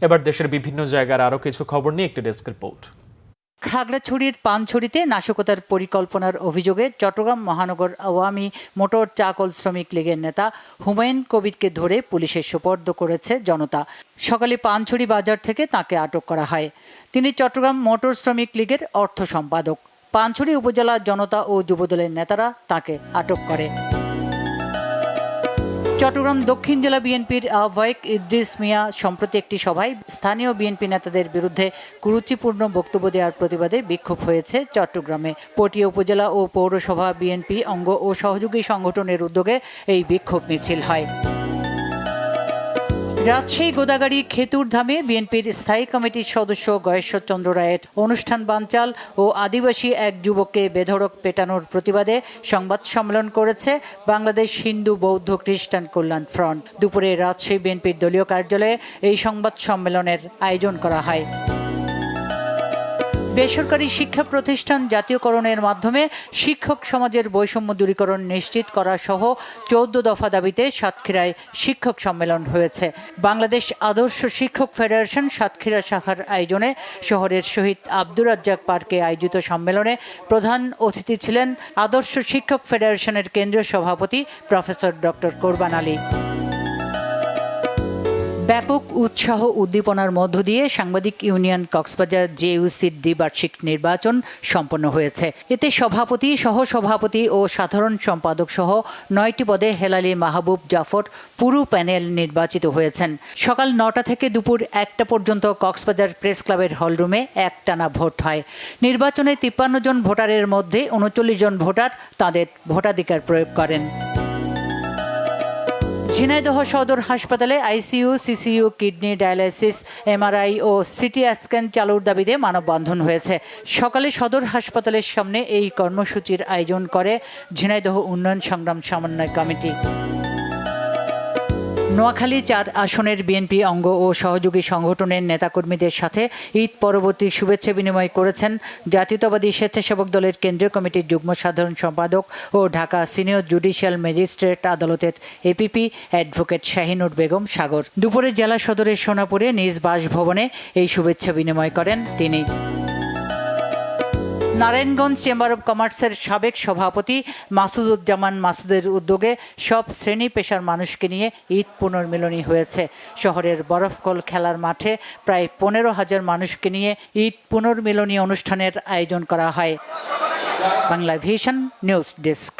এবার দেশের বিভিন্ন জায়গার আরো কিছু খবর নিয়ে একটি ডেস্ক রিপোর্ট। খাগড়াছড়ির পানছড়িতে নাশকতার পরিকল্পনার অভিযোগে চট্টগ্রাম মহানগর আওয়ামী মোটর চাকল শ্রমিক লীগের নেতা হুমায়ুন কবিরকে ধরে পুলিশের সোপর্দ করেছে জনতা। সকালে পানছড়ি বাজার থেকে তাকে আটক করা হয়। তিনি চট্টগ্রাম মোটর শ্রমিক লীগের অর্থ সম্পাদক। পানছড়ি উপজেলা জনতা ও যুবদলের নেতারা তাকে আটক করে। চট্টগ্রাম দক্ষিণ জেলা বিএনপির আহ্বায়ক ইদ্রিস মিয়া সম্প্রতি একটি সভায় স্থানীয় বিএনপি নেতাদের বিরুদ্ধে কুরুচিপূর্ণ বক্তব্য দেওয়ার প্রতিবাদে বিক্ষোভ হয়েছে চট্টগ্রামে। পটিয়া উপজেলা ও পৌরসভা বিএনপি অঙ্গ ও সহযোগী সংগঠনের উদ্যোগে এই বিক্ষোভ মিছিল হয়। রাজশাহী গোদাগাড়ী খেতুরধামে বিএনপির স্থায়ী কমিটির সদস্য গয়েশ্বর চন্দ্র রায়ের অনুষ্ঠান বানচাল ও আদিবাসী এক যুবককে বেধড়ক পেটানোর প্রতিবাদে সংবাদ সম্মেলন করেছে বাংলাদেশ হিন্দু বৌদ্ধ খ্রিস্টান কল্যাণ ফ্রন্ট। দুপুরে রাজশাহী বিএনপির দলীয় কার্যালয়ে এই সংবাদ সম্মেলনের আয়োজন করা হয়। বেসরকারি শিক্ষা প্রতিষ্ঠান জাতীয়করণের মাধ্যমে শিক্ষক সমাজের বৈষম্য দূরীকরণ নিশ্চিত করা সহ 14 দফা দাবিতে সাতক্ষীরায় শিক্ষক সম্মেলন হয়েছে। বাংলাদেশ আদর্শ শিক্ষক ফেডারেশন সাতক্ষীরা শাখার আয়োজনে শহরের শহীদ আব্দুর রাজ্জাক পার্কে আয়োজিত সম্মেলনে প্রধান অতিথি ছিলেন আদর্শ শিক্ষক ফেডারেশনের কেন্দ্রীয় সভাপতি প্রফেসর ডক্টর কোরবান আলী। ব্যাপক উৎসাহ উদ্দীপনার মধ্য দিয়ে সাংবাদিক ইউনিয়ন কক্সবাজার জেইউসির দ্বিবার্ষিক নির্বাচন সম্পন্ন হয়েছে। এতে সভাপতি, সহসভাপতি ও সাধারণ সম্পাদক সহ 9টি পদে হেলালি মাহবুব জাফর পুরো প্যানেল নির্বাচিত হয়েছেন। সকাল 9টা থেকে দুপুর 1টা পর্যন্ত কক্সবাজার প্রেস ক্লাবের হলরুমে একটানা ভোট হয়। নির্বাচনে 53 জন ভোটারের মধ্যে 39 জন ভোটার তাদের ভোটাধিকার প্রয়োগ করেন। ঝিনাইদহ সদর হাসপাতালে ICU, CCU, kidney, dialysis, MRI ও সিটি স্ক্যান চালুর দাবিতে মানববন্ধন হয়েছে। সকালে সদর হাসপাতালের সামনে এই কর্মসূচির আয়োজন করে ঝিনাইদহ উন্নয়ন সংগ্রাম সমন্বয় কমিটি। নোয়াখালী 4 আসনের বিএনপি অঙ্গ ও সহযোগী সংগঠনের নেতাকর্মীদের সাথে ঈদ পরবর্তী শুভেচ্ছা বিনিময় করেছেন জাতীয়তাবাদী স্বেচ্ছাসেবক দলের কেন্দ্রীয় কমিটির যুগ্ম সাধারণ সম্পাদক ও ঢাকা সিনিয়র জুডিশিয়াল ম্যাজিস্ট্রেট আদালতের এপিপি অ্যাডভোকেট শাহিনুর বেগম সাগর। দুপুরে জেলা সদরের সোনাপুরে নিজ বাসভবনে এই শুভেচ্ছা বিনিময় করেন তিনি। নারায়ণগঞ্জ চেম্বার অব কমার্সের সাবেক সভাপতি মাসুদুজ্জামান মাসুদের উদ্যোগে সব শ্রেণী পেশার মানুষকে নিয়ে ঈদ পুনর্মিলনী হয়েছে। শহরের বরফকল খেলার মাঠে প্রায় 15,000 মানুষকে নিয়ে ঈদ পুনর্মিলনী অনুষ্ঠানের আয়োজন করা হয়। Bangla vision news desk.